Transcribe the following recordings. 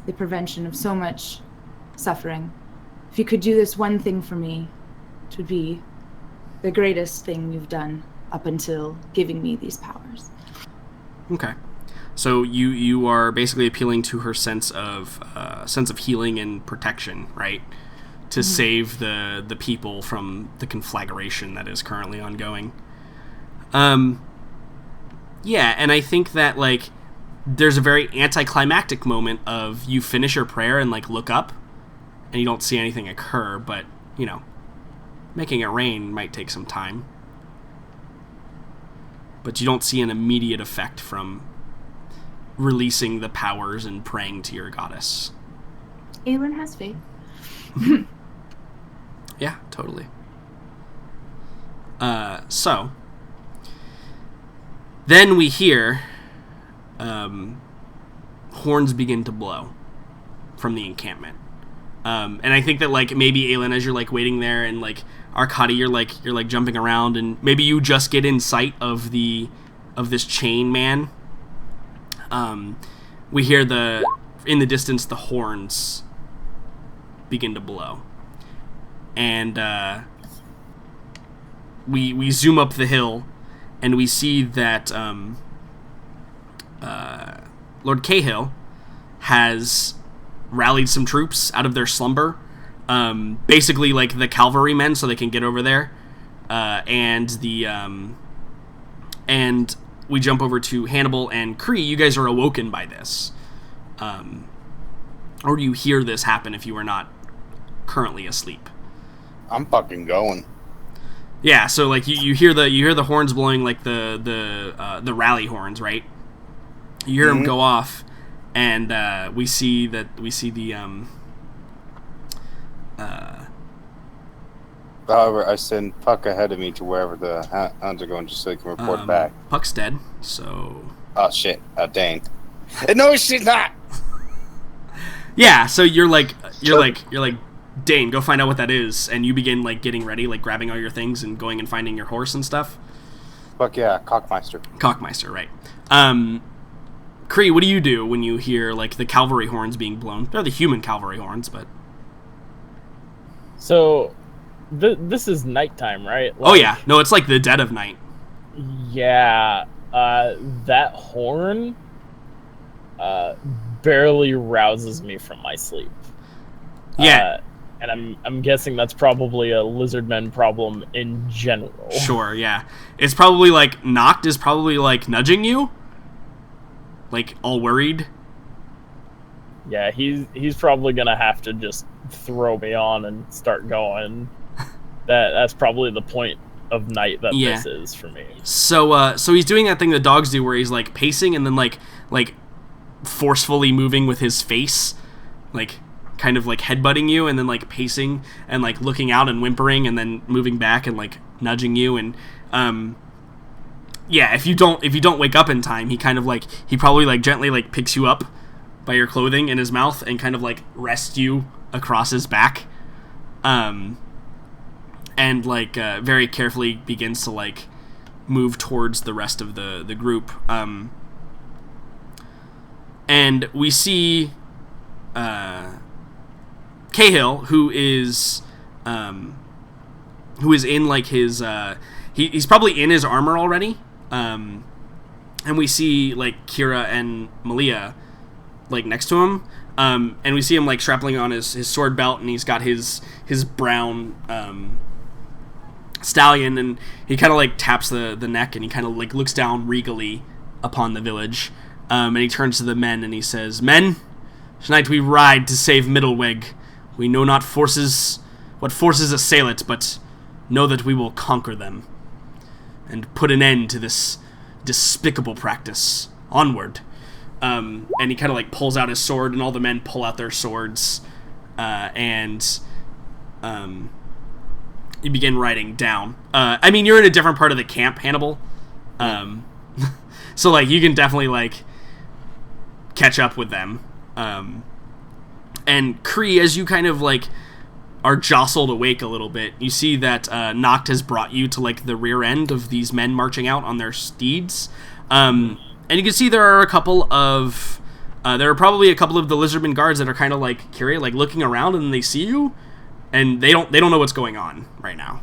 the prevention of so much suffering. If you could do this one thing for me, it would be the greatest thing you've done up until giving me these powers. Okay. So you are basically appealing to her sense of healing and protection, right? To save the people from the conflagration that is currently ongoing. Yeah, and I think that, like, there's a very anticlimactic moment of you finish your prayer and, like, look up, and you don't see anything occur, but, you know, making it rain might take some time. But you don't see an immediate effect from releasing the powers and praying to your goddess. Aelin has faith. Yeah, totally. So then we hear horns begin to blow from the encampment. And I think that, like, maybe Aelin, as you're, like, waiting there, and, like, Arkady, you're jumping around, and maybe you just get in sight of this chain man. We hear in the distance, the horns begin to blow. And we zoom up the hill, and we see that Lord Cahill has rallied some troops out of their slumber, basically like the cavalrymen, so they can get over there. And we jump over to Hannibal and Kree. You guys are awoken by this, or do you hear this happen if you are not currently asleep? I'm fucking going. Yeah, so like you hear the horns blowing, like the rally horns, right? You hear them go off, and we see the However, I send Puck ahead of me to wherever the hounds are going, just so he can report back. Puck's dead, so... Oh, shit. Oh, dang. No, she's not! Yeah, so you're like, Dane, go find out what that is, and you begin, like, getting ready, like, grabbing all your things and going and finding your horse and stuff. Fuck yeah, Cockmeister. Cockmeister, right. Kree, what do you do when you hear, like, the cavalry horns being blown? They're the human cavalry horns, but... So... This is nighttime, right? Oh yeah, no, it's like the dead of night. Yeah, that horn barely rouses me from my sleep. Yeah, and I'm guessing that's probably a lizardmen problem in general. Sure, yeah, it's probably like Noct is probably like nudging you, like all worried. Yeah, he's probably gonna have to just throw me on and start going. That's probably the point of night that this is for me. So he's doing that thing that dogs do, where he's like pacing and then like forcefully moving with his face, like kind of like headbutting you, and then like pacing and like looking out and whimpering, and then moving back and like nudging you. And if you don't wake up in time, he probably like gently like picks you up by your clothing in his mouth and kind of like rests you across his back. And like very carefully begins to like move towards the rest of the group. And we see Cahill, who is in like his he's probably in his armor already. And we see like Kira and Malia like next to him. And we see him like strapping on his sword belt, and he's got his brown stallion, and he kind of like taps the neck, and he kind of like looks down regally upon the village, and he turns to the men and he says, "Men, tonight we ride to save Middleweg. We know not what forces assail it, but know that we will conquer them and put an end to this despicable practice. Onward." And he kind of like pulls out his sword, and all the men pull out their swords, and you begin riding down. I mean, you're in a different part of the camp, Hannibal. So, like, you can definitely, like, catch up with them. And Kree, as you kind of, like, are jostled awake a little bit, you see that Noct has brought you to, like, the rear end of these men marching out on their steeds. And you can see there are a couple of There are probably a couple of the lizardmen guards that are kind of like curious, like looking around, and they see you, and they don't know what's going on right now.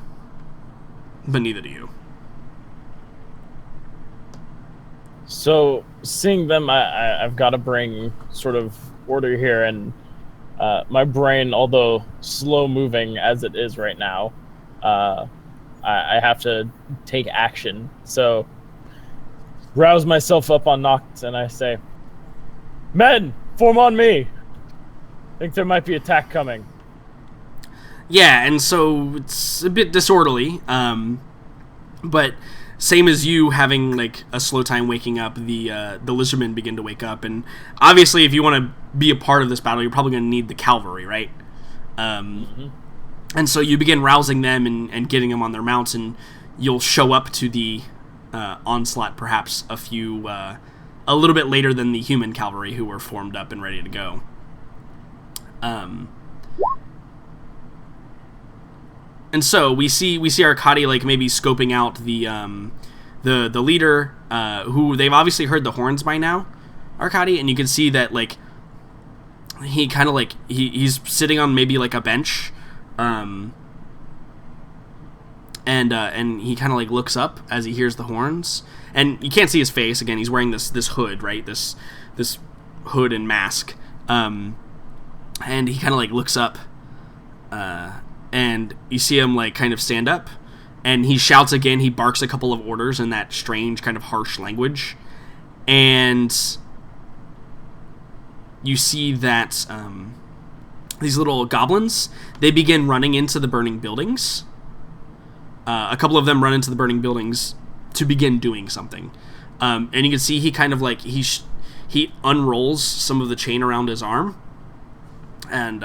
But neither do you. So, seeing them, I've got to bring sort of order here, and my brain, although slow-moving as it is right now, I have to take action. So, rouse myself up on Noct, and I say, "Men, form on me! Think there might be attack coming." Yeah, and so it's a bit disorderly, but same as you having like a slow time waking up, the lizardmen begin to wake up, and obviously if you want to be a part of this battle, you're probably going to need the cavalry, right? And so you begin rousing them and getting them on their mounts, and you'll show up to the onslaught perhaps a little bit later than the human cavalry who were formed up and ready to go. And so we see Arkady like maybe scoping out the leader, who they've obviously heard the horns by now, Arkady, and you can see that like he kind of like he's sitting on maybe like a bench, and he kind of like looks up as he hears the horns, and you can't see his face. Again, he's wearing this hood, right? This hood and mask, and he kind of like looks up, and you see him like kind of stand up, and he shouts again. He barks a couple of orders in that strange kind of harsh language, and you see that these little goblins, they begin running into the burning buildings. A couple of them run into the burning buildings to begin doing something, and you can see he kind of like he unrolls some of the chain around his arm, and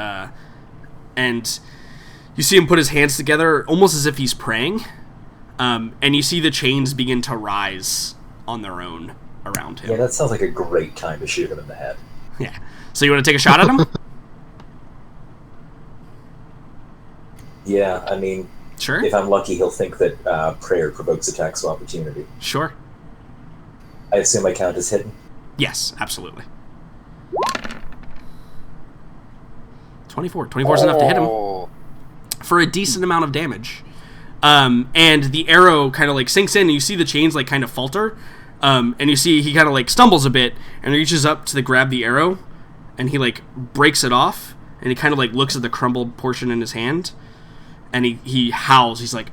you see him put his hands together almost as if he's praying, and you see the chains begin to rise on their own around him. Yeah, that sounds like a great time to shoot him in the head. Yeah. So you want to take a shot at him? Yeah, I mean, Sure. if I'm lucky, he'll think that prayer provokes attacks of opportunity. Sure. I assume I count as hidden? Yes, absolutely. 24. 24 is enough to hit him for a decent amount of damage. And the arrow kind of like sinks in, and you see the chains like kind of falter. And you see he kind of like stumbles a bit and reaches up to grab the arrow, and he like breaks it off, and he kind of like looks at the crumbled portion in his hand, and he howls. He's like,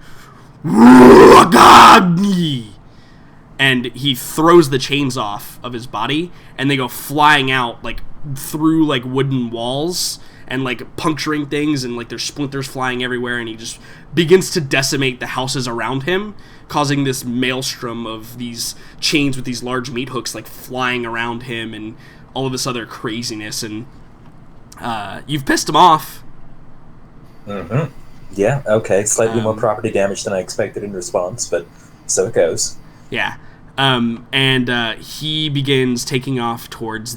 and he throws the chains off of his body, and they go flying out like through like wooden walls and like puncturing things, and like there's splinters flying everywhere, and he just begins to decimate the houses around him, causing this maelstrom of these chains with these large meat hooks like flying around him and all of this other craziness. And you've pissed him off. Mm-hmm. Yeah, okay. Slightly more property damage than I expected in response, but so it goes. Yeah. And he begins taking off towards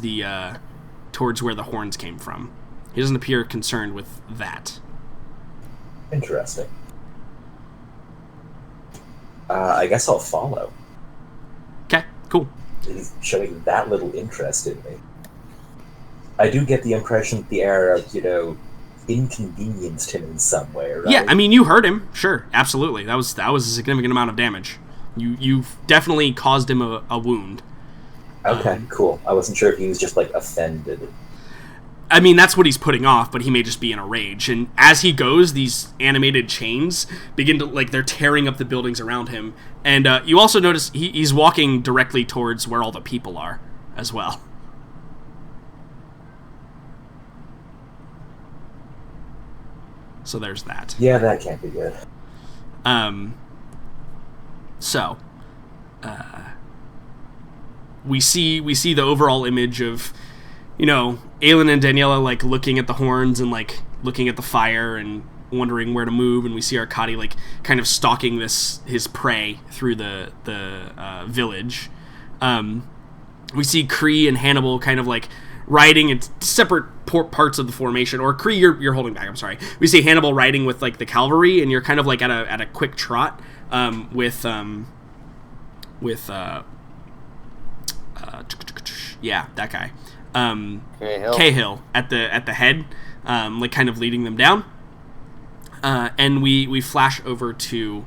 towards where the horns came from. He doesn't appear concerned with that. Interesting. I guess I'll follow. Okay, cool. He's showing that little interest in me. I do get the impression that the arrow, inconvenienced him in some way, right? Yeah, I mean, you hurt him. Sure, absolutely. That was a significant amount of damage. You've definitely caused him a wound. Okay, cool. I wasn't sure if he was just, offended. I mean, that's what he's putting off, but he may just be in a rage. And as he goes, these animated chains begin to, they're tearing up the buildings around him. And you also notice he's walking directly towards where all the people are as well. So there's that. Yeah, that can't be good. So, we see the overall image of, Aelin and Daniela, looking at the horns and, looking at the fire and wondering where to move, and we see Arkady, kind of stalking his prey through the village. We see Kree and Hannibal kind of, riding in separate parts of the formation, or Kree, you're holding back, I'm sorry. We see Hannibal riding with, the cavalry, and you're kind of, at a quick trot, with that guy. Cahill at the head, like kind of leading them down. And we flash over to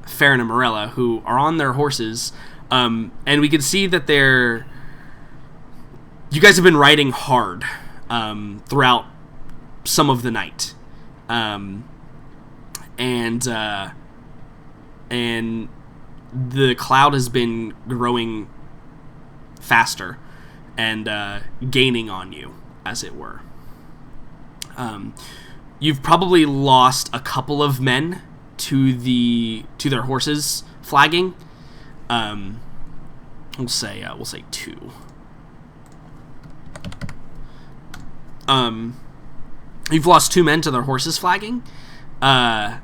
Farron and Morella, who are on their horses, and we can see that you guys have been riding hard throughout some of the night, and the cloud has been growing faster and gaining on you, as it were. You've probably lost a couple of men to their horses flagging. We'll say 2. You've lost 2 men to their horses flagging, but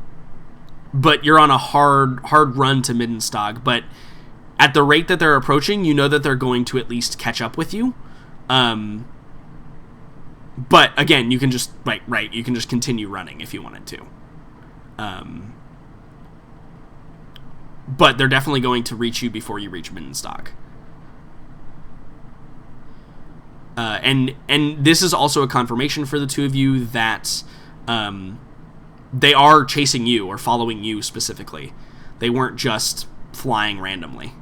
you're on a hard run to Middenstag. But at the rate that they're approaching, you know that they're going to at least catch up with you. But again, you can just you can just continue running if you wanted to. But they're definitely going to reach you before you reach Middenstag. And this is also a confirmation for the two of you that they are chasing you or following you specifically. They weren't just flying randomly.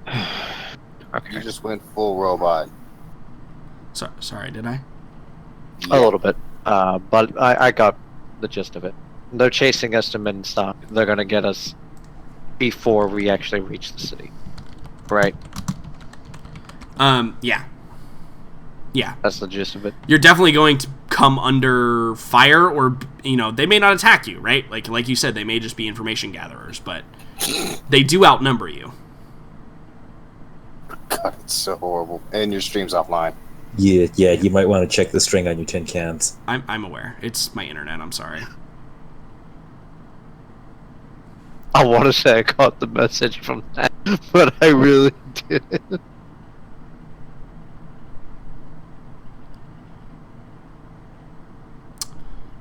Okay. You just went full robot. Sorry, did I? A little bit, but I got the gist of it. They're chasing us to Middenstag. They're gonna get us before we actually reach the city, right? Yeah. That's the gist of it. You're definitely going to come under fire, or they may not attack you, right? Like you said, they may just be information gatherers, but they do outnumber you. God, it's so horrible. And your stream's offline. Yeah, you might want to check the string on your tin cans. I'm aware. It's my internet, I'm sorry. I want to say I caught the message from that, but I really didn't.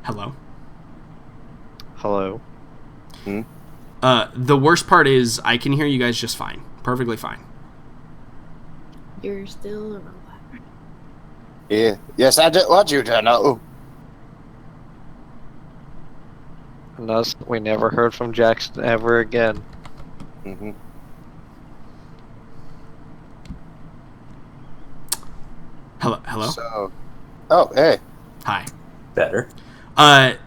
Hello? Hello? The worst part is I can hear you guys just fine. Perfectly fine. You're still a robot. Yeah. Yes, I did want you to know. And thus, we never heard from Jackson ever again. Mm-hmm. Hello? So, oh, hey. Hi. Better. The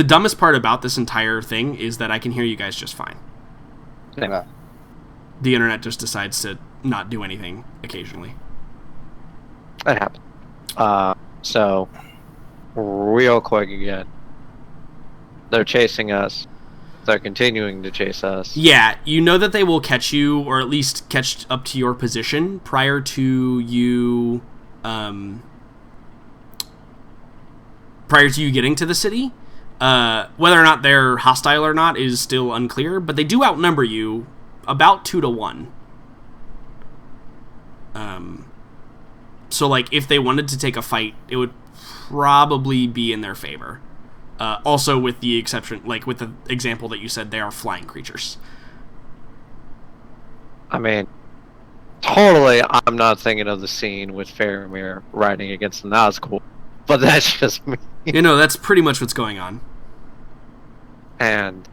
dumbest part about this entire thing is that I can hear you guys just fine. Yeah. The internet just decides to not do anything occasionally. That happened. So, real quick again. They're chasing us. They're continuing to chase us. Yeah, you know that they will catch you, or at least catch up to your position prior to you, getting to the city. Whether or not they're hostile or not is still unclear, but they do outnumber you about 2 to 1. So, if they wanted to take a fight, it would probably be in their favor. Also, with the exception, with the example that you said, they are flying creatures. I mean, totally, I'm not thinking of the scene with Faramir riding against the Nazgul, but that's just me. That's pretty much what's going on. And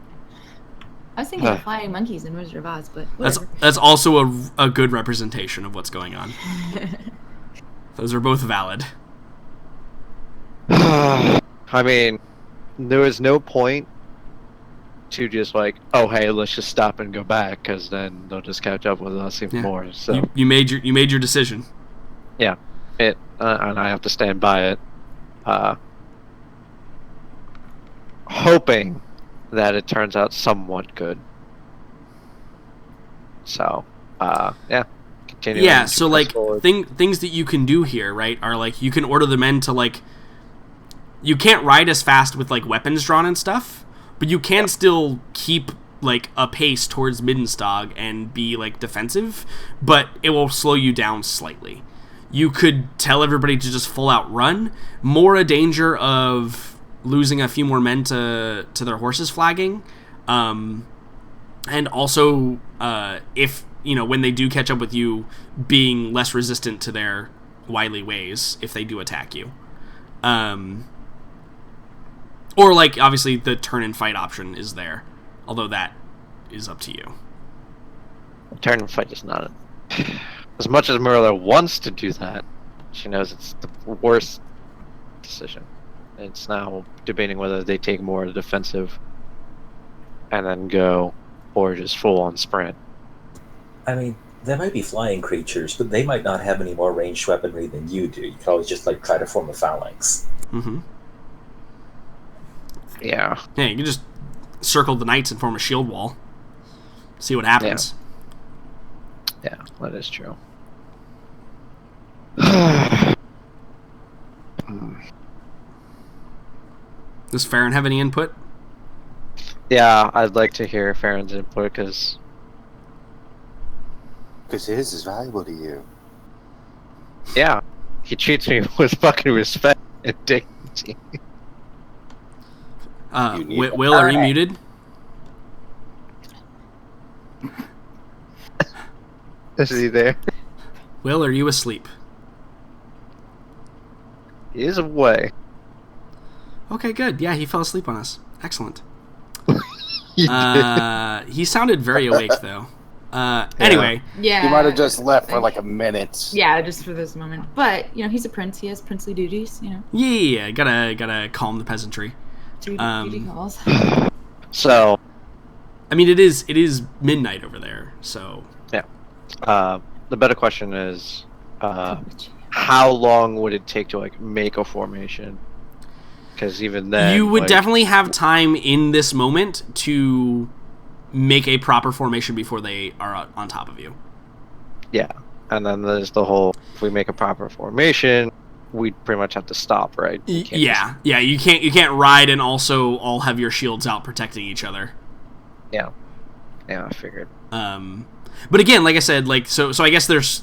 I was thinking of flying monkeys in Wizard of Oz, but whatever. That's also a good representation of what's going on. Those are both valid. I mean, there was no point to just oh hey, let's just stop and go back, because then they'll just catch up with us even more. So you made your decision. Yeah, and I have to stand by it. Hoping that it turns out somewhat good. So, yeah. Continuing yeah, to so press forward. things that you can do here, right, are you can order the men to you can't ride as fast with weapons drawn and stuff, but you can still keep a pace towards Middenstag and be defensive, but it will slow you down slightly. You could tell everybody to just full out run, more a danger of losing a few more men to their horses flagging, and also if when they do catch up with you, being less resistant to their wily ways if they do attack you. Or like obviously the turn and fight option is there, although that is up to you. Turn and fight is not as much as Marilla wants to do that. She knows it's the worst decision. It's now debating whether they take more of the defensive and then go, or just full on sprint. I mean, there might be flying creatures, but they might not have any more ranged weaponry than you do. You could always just try to form a phalanx. Mm-hmm. Yeah. Yeah, you can just circle the knights and form a shield wall. See what happens. Yeah, that is true. Does Farron have any input? Yeah, I'd like to hear Farron's input because his is valuable to you. yeah, he treats me with fucking respect and dignity. Will, are you muted? Is he there? Will, are you asleep? He is away. Okay, good. Yeah, he fell asleep on us. Excellent. He did. He sounded very awake, though. Anyway. Yeah. He might have just left for like a minute. Yeah, just for this moment. But, he's a prince. He has princely duties, Yeah. Gotta calm the peasantry. Duty calls. So, I mean, it is midnight over there, so... Yeah. The better question is, how long would it take to, make a formation? Because even then... You would definitely have time in this moment to make a proper formation before they are on top of you. Yeah. And then there's the whole, if we make a proper formation, we'd pretty much have to stop, right? Yeah. You can't ride and also all have your shields out protecting each other. Yeah, I figured. But again, like I said, so I guess there's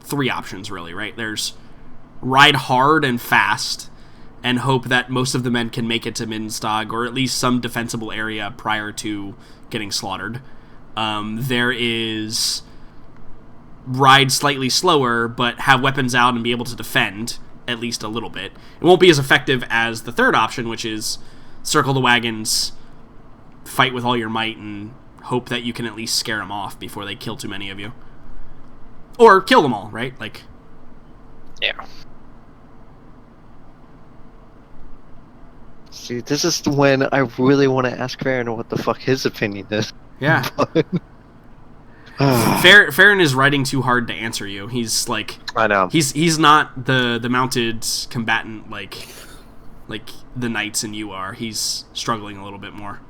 three options really, right? There's ride hard and fast and hope that most of the men can make it to Minstag or at least some defensible area prior to getting slaughtered. There is ride slightly slower but have weapons out and be able to defend at least a little bit. It won't be as effective as the third option, which is circle the wagons, fight with all your might, and hope that you can at least scare them off before they kill too many of you. Or kill them all, right? Yeah. See, this is when I really want to ask Farron what the fuck his opinion is. Yeah. Farron is writing too hard to answer you. He's I know. He's not the mounted combatant like the knights and you are. He's struggling a little bit more.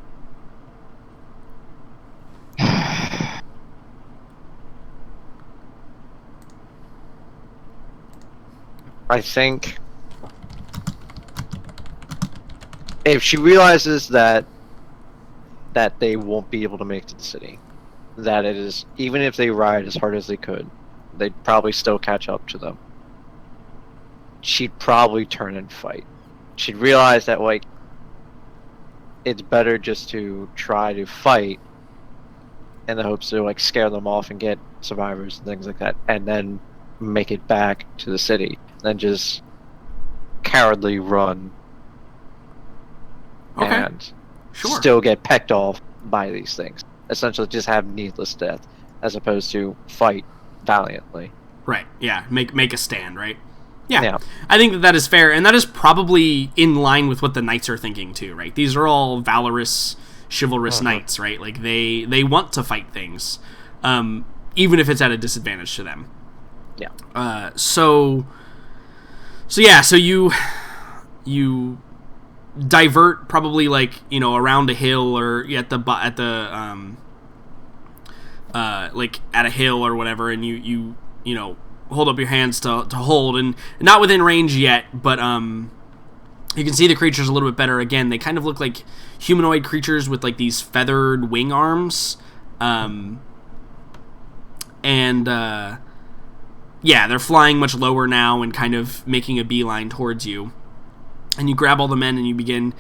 I think if she realizes that they won't be able to make it to the city, that it is, even if they ride as hard as they could, they'd probably still catch up to them. She'd probably turn and fight. She'd realize that it's better just to try to fight in the hopes to scare them off and get survivors and things like that, and then make it back to the city, than just cowardly run and still get pecked off by these things. Essentially just have needless death as opposed to fight valiantly. Right, yeah. Make a stand, right? Yeah. I think that is fair, and that is probably in line with what the knights are thinking too, right? These are all valorous, chivalrous knights, right? They want to fight things, even if it's at a disadvantage to them. Yeah. So you divert probably around a hill or at a hill or whatever, and you hold up your hands to hold, and not within range yet, but you can see the creatures a little bit better. Again, they kind of look like humanoid creatures with these feathered wing arms, they're flying much lower now and kind of making a beeline towards you. And you grab all the men and you begin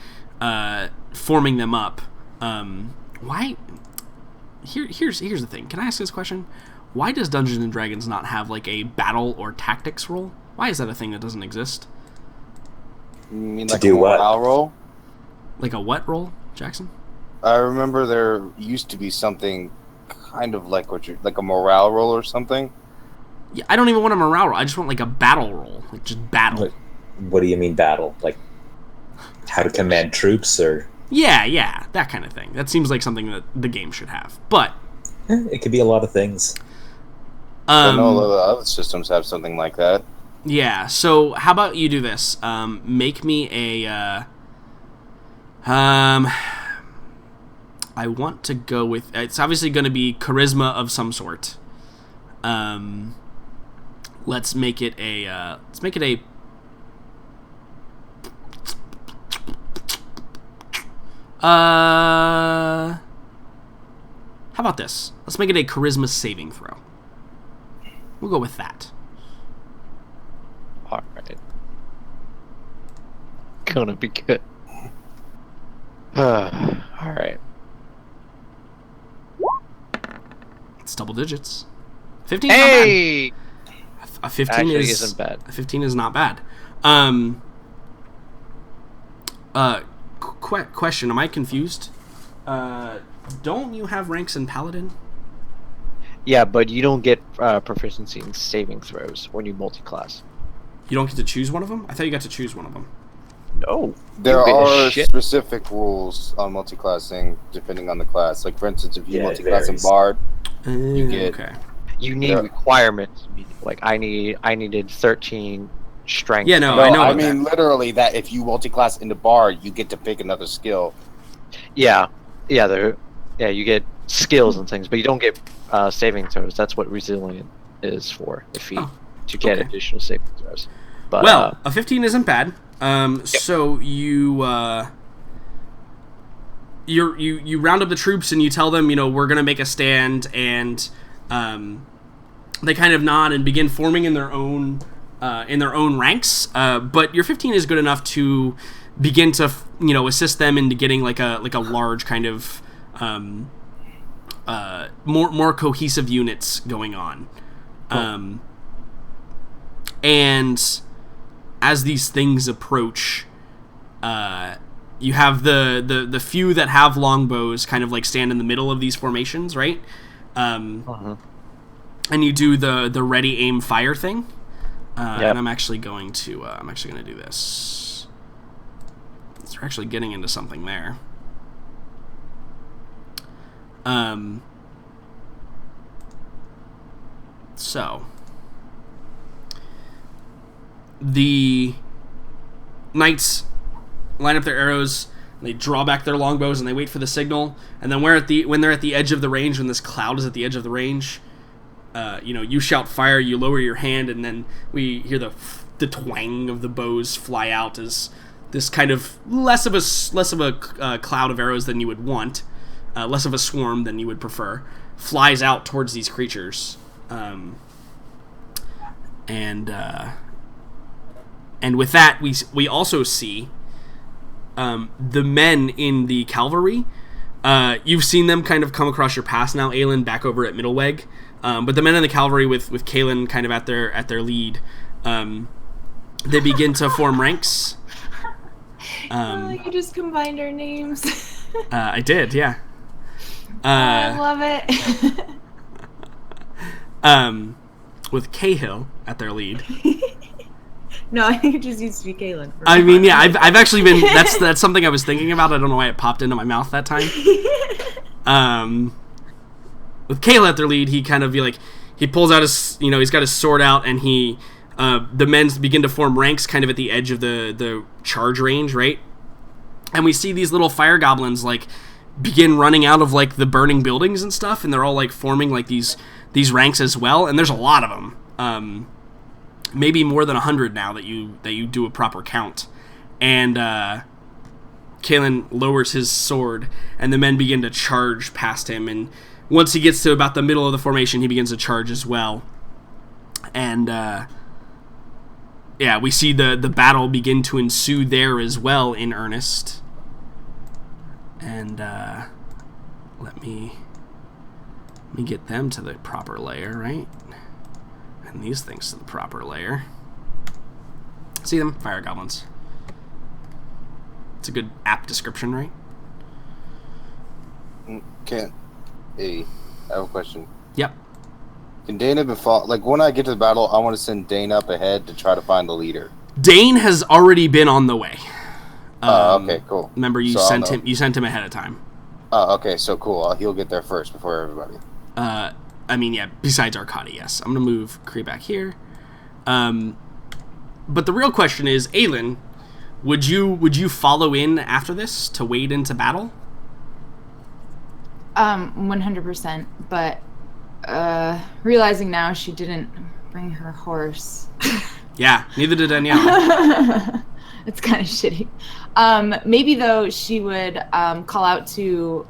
forming them up. Why here's the thing. Can I ask this question? Why does Dungeons and Dragons not have like a battle or tactics roll? Why is that a thing that doesn't exist? You mean To like do a what? morale roll? Like a what roll, Jackson? I remember there used to be something kind of like like a morale roll or something. Yeah, I don't even want a morale roll. I just want like a battle roll, like just battle. What do you mean battle? Like how to command troops, or Yeah, that kind of thing. That seems like something that the game should have. But it could be a lot of things. I know a lot of the other systems have something like that. Yeah. So how about you do this? Make me a. I want to go with. It's obviously going to be charisma of some sort. Let's make it a. How about this? Let's make it a charisma saving throw. We'll go with that. All right. Gonna be good. All right. It's double digits. 15. Hey! A 15 Actually isn't bad. A 15 is not bad. Question: am I confused? Don't you have ranks in Paladin? Yeah, but you don't get proficiency in saving throws when you multi-class. You don't get to choose one of them? I thought you got to choose one of them. No. There You get a are shit. specific rules on multiclassing depending on the class. Like for instance, if you Yeah, it multiclass in varies. Bard, You get- okay. You need Yeah. requirements. Like I needed 13 strength. Yeah, no, no, I know I about mean literally that if you multiclass into Bard, you get to pick another skill. Yeah, you get skills and things, but you don't get saving throws. That's what resilient is for, the feat, Oh, to get okay. additional saving throws. But Well, a 15 isn't bad. So you you round up the troops and you tell them, we're gonna make a stand, and they kind of nod and begin forming in their own ranks. But your 15 is good enough to begin to assist them into getting like a large kind of more cohesive units going on. And as these things approach, you have the few that have longbows kind of like stand in the middle of these formations, right? And you do the ready aim fire thing. And I'm actually going to do this. So we're actually getting into something there. So the knights line up their arrows, and they draw back their longbows, and they wait for the signal. And then when they're at the edge of the range, when this cloud is at the edge of the range, you shout fire, you lower your hand, and then we hear the twang of the bows fly out as this kind of less of a cloud of arrows than you would want, less of a swarm than you would prefer, flies out towards these creatures, and with that we also see the men in the cavalry. You've seen them kind of come across your path now, Aelin, back over at Middleweg. But the men in the cavalry with Kaelin kind of at their lead, they begin to form ranks. You just combined our names. I did, yeah. I love it. With Cahill at their lead. No, I think it just used to be Kaylin. I mean, yeah, I've actually been. That's something I was thinking about. I don't know why it popped into my mouth that time. With Kayla at their lead, he kind of he pulls out his, he's got his sword out, and the men begin to form ranks kind of at the edge of the charge range, right? And we see these little fire goblins begin running out of the burning buildings and stuff, and they're all forming these ranks as well. And there's a lot of them, maybe more than 100 now that you do a proper count. And Kaelin lowers his sword, and the men begin to charge past him. And once he gets to about the middle of the formation, he begins to charge as well. And we see the battle begin to ensue there as well in earnest. And let me Let me get them to the proper layer, right? And these things to the proper layer. See them? Fire goblins. It's a good app description, right? Can't. Hey, I have a question. Yep. Can Dane be like when I get to the battle, I want to send Dane up ahead to try to find the leader. Dane has already been on the way. Okay, cool. Remember, you sent him. You sent him ahead of time. Oh, okay, so cool. He'll get there first before everybody. I mean, yeah. Besides Arcadi, yes. I'm gonna move Kree back here. But the real question is, Aelin, would you follow in after this to wade into battle? 100%. But realizing now she didn't bring her horse. Yeah, neither did Danielle. It's kind of shitty. Maybe though she would call out to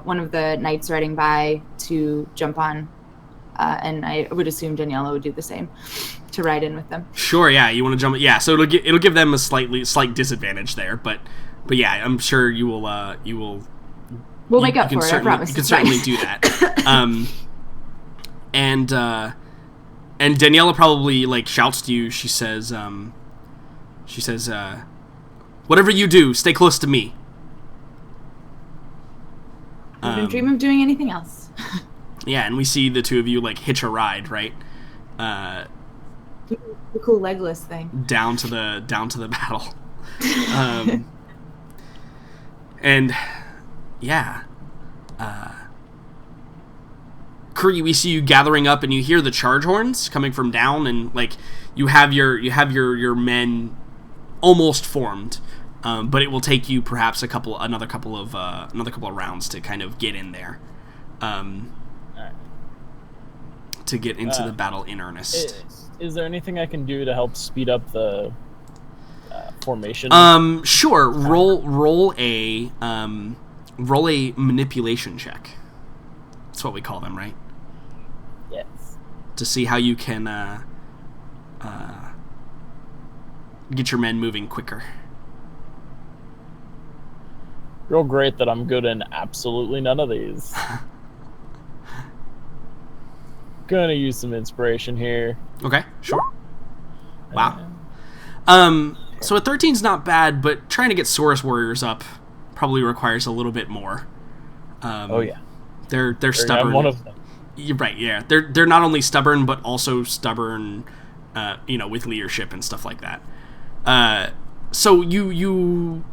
one of the knights riding by to jump on, and I would assume Daniela would do the same, to ride in with them. Sure, yeah. You want to jump? Yeah. So it'll give them a slight disadvantage there, but yeah, I'm sure you will. We'll make up for it. I promise. You can certainly do that. And Daniela probably like shouts to you. She says, whatever you do, stay close to me. I wouldn't dream of doing anything else. Yeah, and we see the two of you like hitch a ride, right? The cool legless thing. Down to the battle. And yeah. Kree, we see you gathering up, and you hear the charge horns coming from down, and like you have your men almost formed, but it will take you perhaps another couple of rounds to kind of get in there, to get into the battle in earnest. Is there anything I can do to help speed up the formation? Sure. Roll a manipulation check. That's what we call them, right? Yes. To see how you can get your men moving quicker. Real great that I'm good in absolutely none of these. Gonna use some inspiration here. Okay, sure. Wow. So a 13's not bad, but trying to get Saurus warriors up probably requires a little bit more. Oh yeah. They're stubborn. I'm one of them. You're right. Yeah, they're not only stubborn but also stubborn, with leadership and stuff like that. So you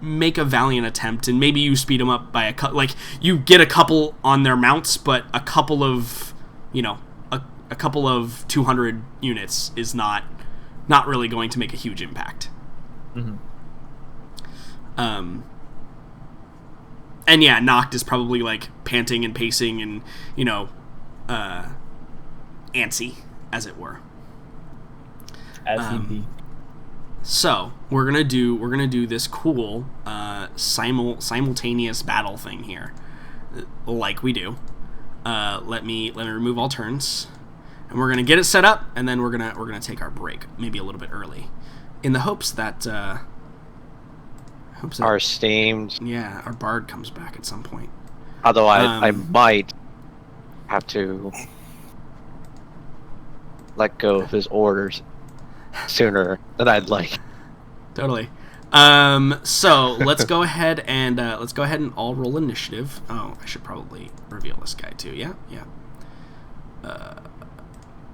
make a valiant attempt, and maybe you speed them up by you get a couple on their mounts, but a couple of a couple of 200 units is not really going to make a huge impact. Mm-hmm. And yeah, Noct is probably like panting and pacing and antsy, as it were. As he be. So we're gonna do this cool simultaneous battle thing here, like we do. Let me remove all turns, and we're gonna get it set up, and then we're gonna take our break, maybe a little bit early, in the hopes that our steamed. Yeah, our bard comes back at some point. Although I might have to let go of his orders sooner than I'd like. Totally. So let's go ahead and all roll initiative. Oh, I should probably reveal this guy too. Yeah.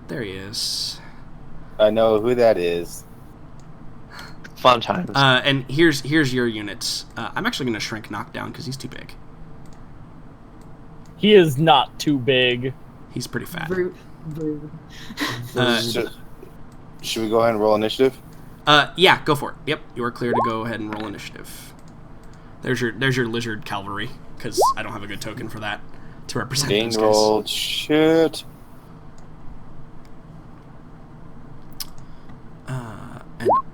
There he is. I know who that is. Fun times. And here's your units. I'm actually going to shrink Knockdown because he's too big. He is not too big. He's pretty fat. Rude. Should we go ahead and roll initiative? Yeah, go for it. Yep, you are clear to go ahead and roll initiative. There's your lizard cavalry, because I don't have a good token for that to represent Dane those guys. rolled shit.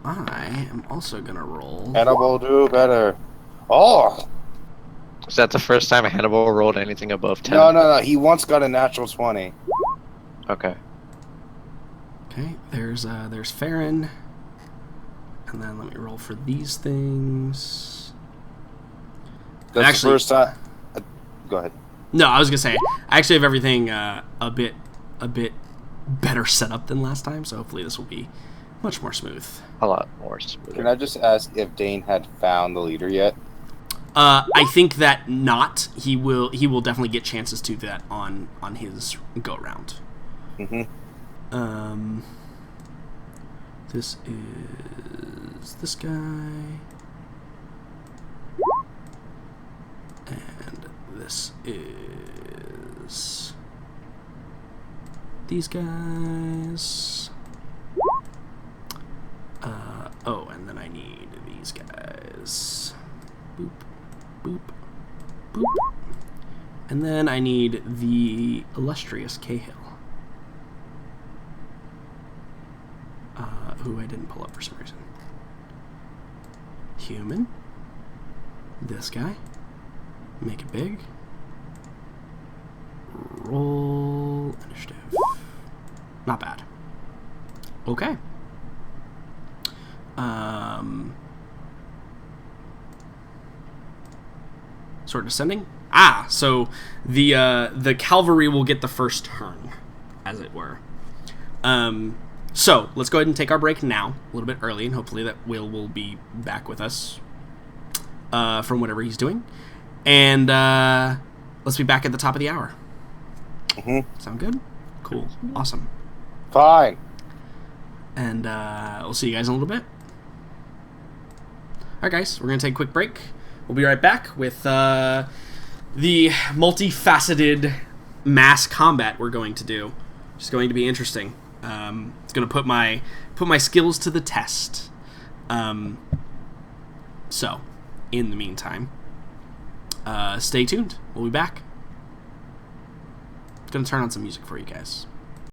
And I am also gonna roll. Hannibal do better. Oh! Is that the first time Hannibal rolled anything above 10? No. He once got a natural 20. Okay. Okay, there's Farron. And then let me roll for these things. That's Actually, the first time. Go ahead. No, I was gonna say, I actually have everything a bit better set up than last time, so hopefully this will be much more smooth. A lot more smooth. Can I just ask if Dane had found the leader yet? I think that not. He will definitely get chances to that on his go around. Mm-hmm. This is this guy, and this is these guys. Oh, and then I need these guys. Boop, boop, boop. And then I need the illustrious Cahill. Who I didn't pull up for some reason. Human. This guy. Make it big. Roll initiative. Not bad. Okay. Sort of descending. So the cavalry will get the first turn, as it were. So let's go ahead and take our break now, a little bit early, and hopefully that Will be back with us from whatever he's doing. And let's be back at the top of the hour. Mm-hmm. Sound good? Cool. Awesome. Fine. And we'll see you guys in a little bit. Alright guys, we're going to take a quick break. We'll be right back with the multifaceted mass combat we're going to do. It's going to be interesting. It's going to put my skills to the test. So, in the meantime, stay tuned. We'll be back. Going to turn on some music for you guys.